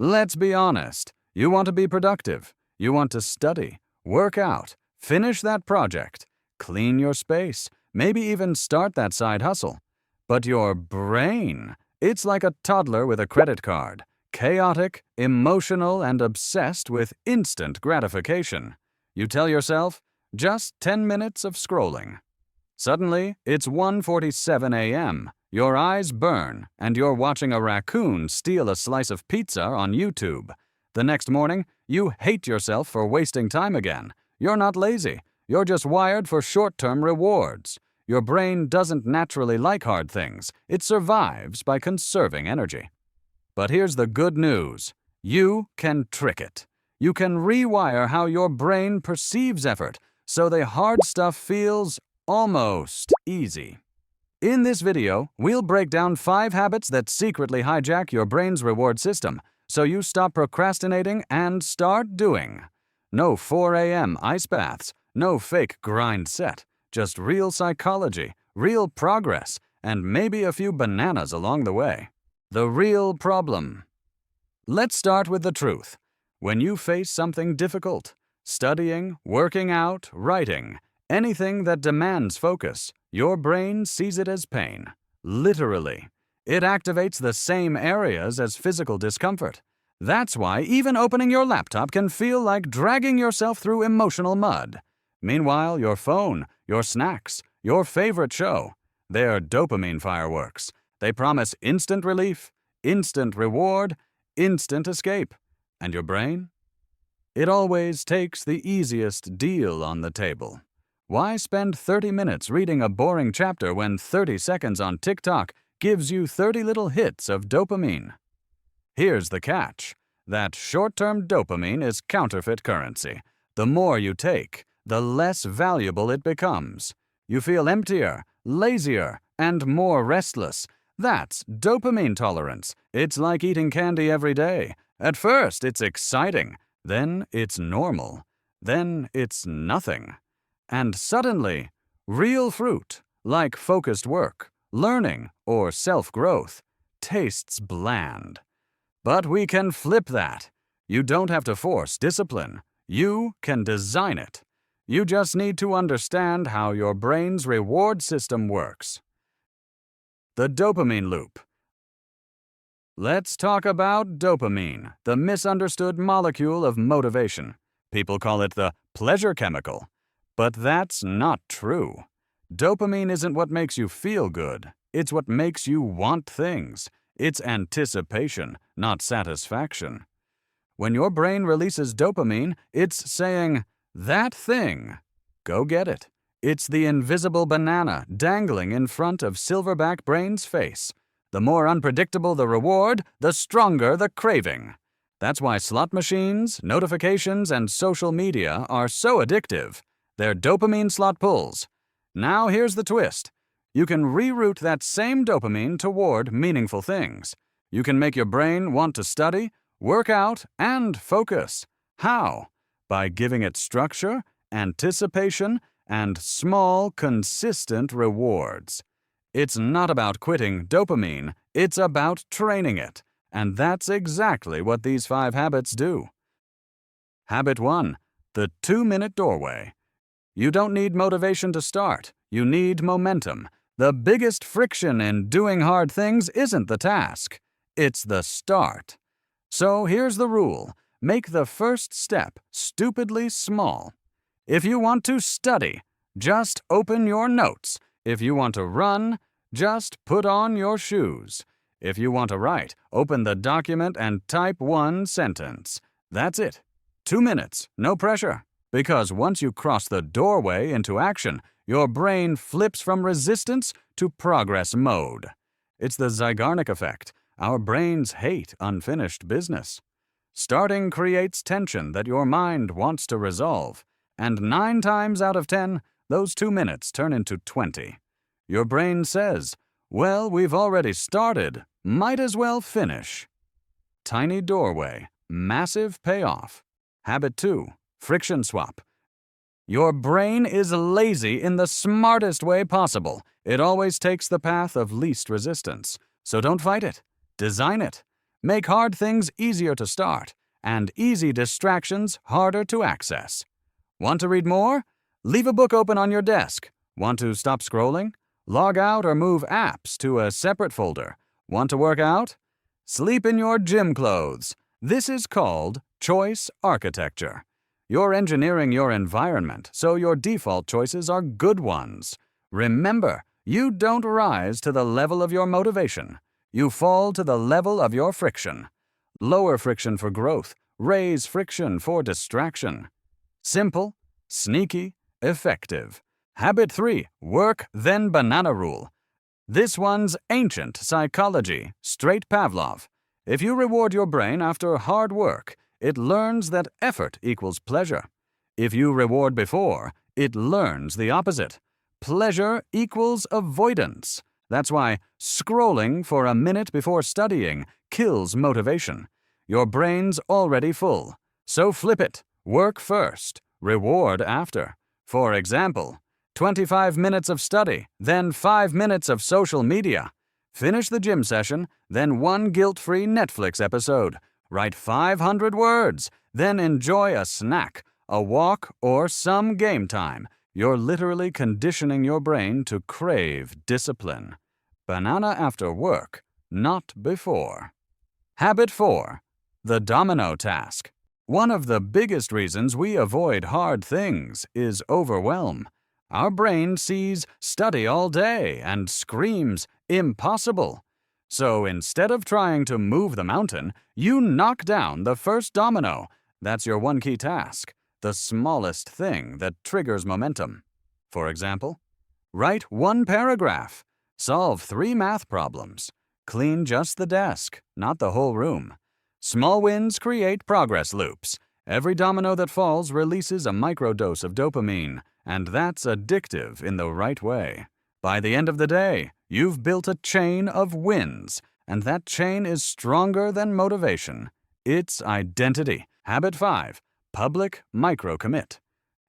Let's be honest. You want to be productive. You want to study, work out, finish that project, clean your space, maybe even start that side hustle. But your brain, it's like a toddler with a credit card, chaotic, emotional, and obsessed with instant gratification. You tell yourself, just 10 minutes of scrolling. Suddenly, it's 1:47 a.m., your eyes burn, and you're watching a raccoon steal a slice of pizza on YouTube. The next morning, you hate yourself for wasting time again. You're not lazy. You're just wired for short-term rewards. Your brain doesn't naturally like hard things. It survives by conserving energy. But here's the good news. You can trick it. You can rewire how your brain perceives effort so the hard stuff feels almost easy. In this video, we'll break down 5 habits that secretly hijack your brain's reward system so you stop procrastinating and start doing. No 4 a.m. ice baths, no fake grind set, just real psychology, real progress, and maybe a few bananas along the way. The real problem. Let's start with the truth. When you face something difficult, studying, working out, writing, anything that demands focus, your brain sees it as pain. Literally. It activates the same areas as physical discomfort. That's why even opening your laptop can feel like dragging yourself through emotional mud. Meanwhile, your phone, your snacks, your favorite show, they're dopamine fireworks. They promise instant relief, instant reward, instant escape. And your brain? It always takes the easiest deal on the table. Why spend 30 minutes reading a boring chapter when 30 seconds on TikTok gives you 30 little hits of dopamine? Here's the catch. That short-term dopamine is counterfeit currency. The more you take, the less valuable it becomes. You feel emptier, lazier, and more restless. That's dopamine tolerance. It's like eating candy every day. At first, it's exciting. Then it's normal. Then it's nothing. And suddenly, real fruit, like focused work, learning, or self-growth, tastes bland. But we can flip that. You don't have to force discipline. You can design it. You just need to understand how your brain's reward system works. The dopamine loop. Let's talk about dopamine, the misunderstood molecule of motivation. People call it the pleasure chemical. But that's not true. Dopamine isn't what makes you feel good. It's what makes you want things. It's anticipation, not satisfaction. When your brain releases dopamine, it's saying, that thing, go get it. It's the invisible banana dangling in front of silverback brain's face. The more unpredictable the reward, the stronger the craving. That's why slot machines, notifications, and social media are so addictive. They're dopamine slot pulls. Now here's the twist. You can reroute that same dopamine toward meaningful things. You can make your brain want to study, work out, and focus. How? By giving it structure, anticipation, and small, consistent rewards. It's not about quitting dopamine, it's about training it. And that's exactly what these 5 habits do. Habit 1. The 2-minute doorway. You don't need motivation to start. You need momentum. The biggest friction in doing hard things isn't the task. It's the start. So here's the rule. Make the first step stupidly small. If you want to study, just open your notes. If you want to run, just put on your shoes. If you want to write, open the document and type 1 sentence. That's it. 2 minutes, no pressure. Because once you cross the doorway into action, your brain flips from resistance to progress mode. It's the Zeigarnik effect. Our brains hate unfinished business. Starting creates tension that your mind wants to resolve. And 9 times out of 10, those 2 minutes turn into 20. Your brain says, well, we've already started. Might as well finish. Tiny doorway, massive payoff. Habit 2. Friction swap. Your brain is lazy in the smartest way possible. It always takes the path of least resistance. So don't fight it. Design it. Make hard things easier to start, and easy distractions harder to access. Want to read more? Leave a book open on your desk. Want to stop scrolling? Log out or move apps to a separate folder. Want to work out? Sleep in your gym clothes. This is called choice architecture. You're engineering your environment so your default choices are good ones. Remember, you don't rise to the level of your motivation. You fall to the level of your friction. Lower friction for growth. Raise friction for distraction. Simple, sneaky, effective. Habit 3, work then banana rule. This one's ancient psychology, straight Pavlov. If you reward your brain after hard work, it learns that effort equals pleasure. If you reward before, it learns the opposite. Pleasure equals avoidance. That's why scrolling for a minute before studying kills motivation. Your brain's already full, so flip it. Work first, reward after. For example, 25 minutes of study, then 5 minutes of social media. Finish the gym session, then one guilt-free Netflix episode. Write 500 words, then enjoy a snack, a walk, or some game time. You're literally conditioning your brain to crave discipline. Banana after work, not before. Habit 4. The domino task. One of the biggest reasons we avoid hard things is overwhelm. Our brain sees study all day and screams, impossible. So instead of trying to move the mountain, you knock down the first domino. That's your one key task, the smallest thing that triggers momentum. For example, write 1 paragraph, solve 3 math problems, clean just the desk, not the whole room. Small wins create progress loops. Every domino that falls releases a microdose of dopamine, and that's addictive in the right way. By the end of the day, you've built a chain of wins, and that chain is stronger than motivation. It's identity. Habit 5. Public micro-commit.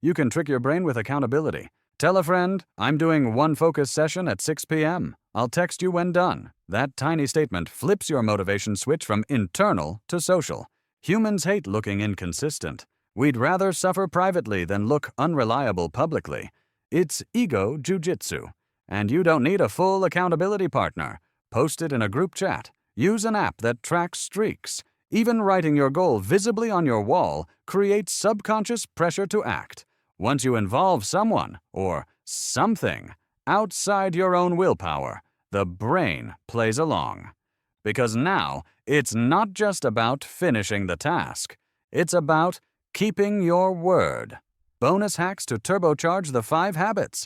You can trick your brain with accountability. Tell a friend, I'm doing one focus session at 6 p.m. I'll text you when done. That tiny statement flips your motivation switch from internal to social. Humans hate looking inconsistent. We'd rather suffer privately than look unreliable publicly. It's ego jujitsu. And you don't need a full accountability partner. Post it in a group chat. Use an app that tracks streaks. Even writing your goal visibly on your wall creates subconscious pressure to act. Once you involve someone, or something, outside your own willpower, the brain plays along. Because now, it's not just about finishing the task. It's about keeping your word. Bonus hacks to turbocharge the 5 habits.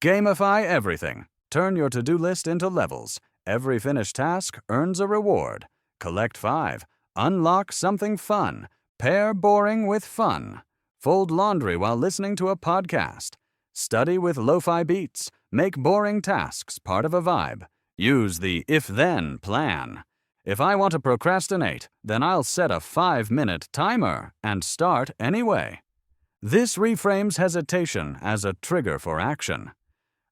Gamify everything. Turn your to-do list into levels. Every finished task earns a reward. Collect 5. Unlock something fun. Pair boring with fun. Fold laundry while listening to a podcast. Study with lo-fi beats. Make boring tasks part of a vibe. Use the if-then plan. If I want to procrastinate, then I'll set a 5-minute timer and start anyway. This reframes hesitation as a trigger for action.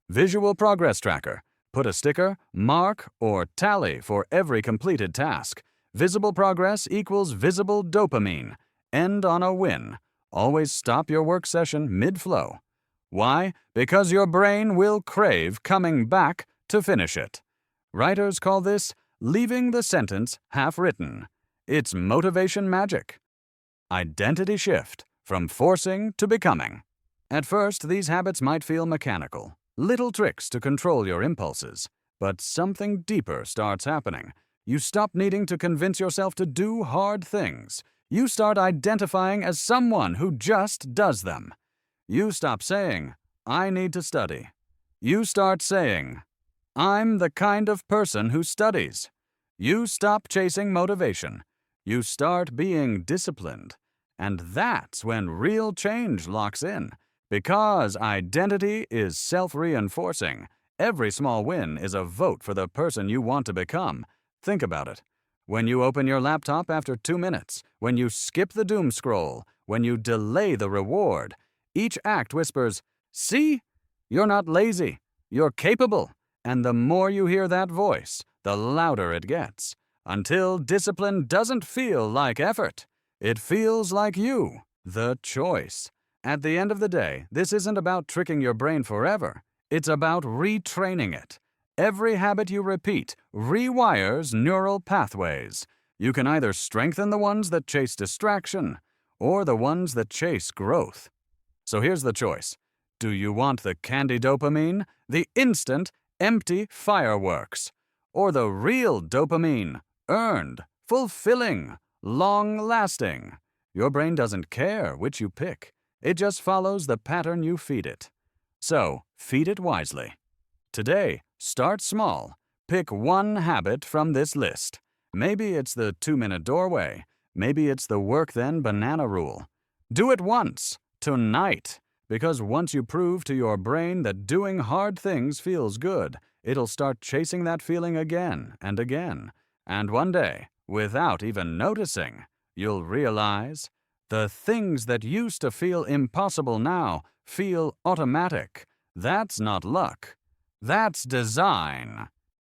Visual progress tracker. Put a sticker, mark, or tally for every completed task. Visible progress equals visible dopamine. End on a win. Always stop your work session mid-flow. Why? Because your brain will crave coming back to finish it. Writers call this leaving the sentence half-written. It's motivation magic. Identity shift, from forcing to becoming. At first, these habits might feel mechanical, little tricks to control your impulses. But something deeper starts happening. You stop needing to convince yourself to do hard things. You start identifying as someone who just does them. You stop saying, I need to study. You start saying, I'm the kind of person who studies. You stop chasing motivation. You start being disciplined. And that's when real change locks in. Because identity is self-reinforcing. Every small win is a vote for the person you want to become. Think about it. When you open your laptop after 2 minutes, when you skip the doom scroll, when you delay the reward, each act whispers, see? You're not lazy. You're capable. And the more you hear that voice, the louder it gets. until discipline doesn't feel like effort. It feels like you, the choice. At the end of the day, this isn't about tricking your brain forever. It's about retraining it. Every habit you repeat rewires neural pathways. You can either strengthen the ones that chase distraction or the ones that chase growth. So here's the choice. Do you want the candy dopamine, the instant, empty fireworks, or the real dopamine, earned, fulfilling, long-lasting? Your brain doesn't care which you pick. It just follows the pattern you feed it. So, feed it wisely. Today, start small. Pick one habit from this list. Maybe it's the 2-minute doorway. Maybe it's the work then banana rule. Do it once, tonight, because once you prove to your brain that doing hard things feels good, it'll start chasing that feeling again and again. And one day, without even noticing, you'll realize the things that used to feel impossible now feel automatic. That's not luck. That's design.